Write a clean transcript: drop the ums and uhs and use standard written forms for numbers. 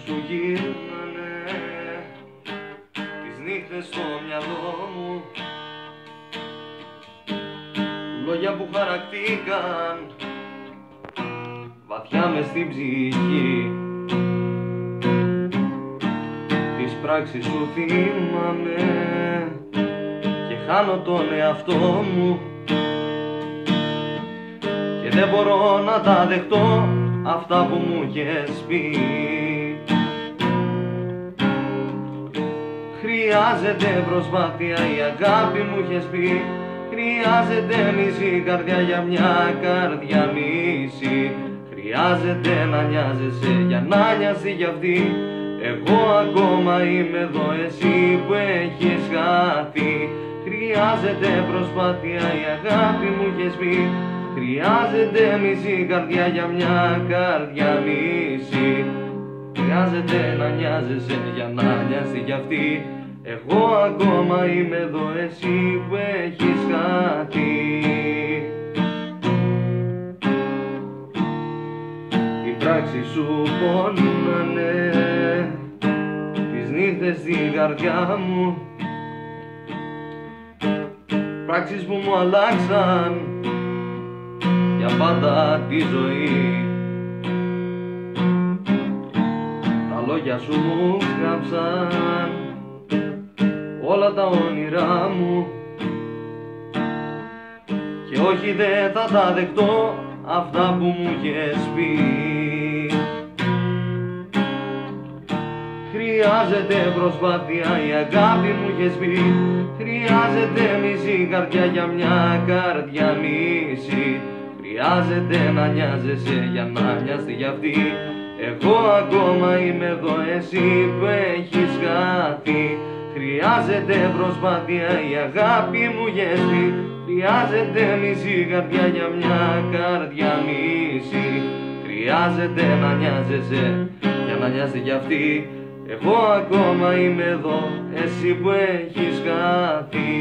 σου γύρνανε τις νύχτες στο μυαλό μου, λόγια που χαρακτήκαν βαθιά μες στην ψυχή. Τις πράξεις σου θυμάμαι και χάνω τον εαυτό μου και δεν μπορώ να τα δεχτώ αυτά που μου είχες πει. Χρειάζεται προσπάθεια η αγάπη μου είχες πει. Χρειάζεται μισή καρδιά για μια καρδιά μισή. Χρειάζεται να νοιάζεσαι για να νοιάζει κι αυτή. Εγώ ακόμα είμαι εδώ, εσύ που έχεις χαθεί. Χρειάζεται προσπάθεια η αγάπη μου είχες πει. Χρειάζεται μισή καρδιά για μια καρδιά μισή. Χρειάζεται να νοιάζεσαι για να νοιάζει κι αυτή. Εγώ ακόμα είμαι εδώ, εσύ που έχεις χαθεί. Οι πράξεις σου πόνανε τις νύχτες στην καρδιά μου, πράξεις που μου αλλάξαν για πάντα τη ζωή. Τα λόγια σου μου γράψαν όλα τα όνειρά μου και όχι δεν θα τα δεχτώ αυτά που μου είχες πει. Χρειάζεται προσπάθεια η αγάπη μου είχες πει. Χρειάζεται μισή καρδιά για μια καρδιά μισή. Χρειάζεται να νοιάζεσαι για να νοιάζει για αυτή. Εγώ ακόμα είμαι εδώ, εσύ που έχεις χαθεί. Χρειάζεται προσπάθεια η αγάπη μου είχες πει. Χρειάζεται μισή καρδιά για μια καρδιά μισή. Χρειάζεται να νοιάζεσαι για να νοιάζει κι αυτή. Εγώ ακόμα είμαι εδώ, εσύ που έχεις χαθεί.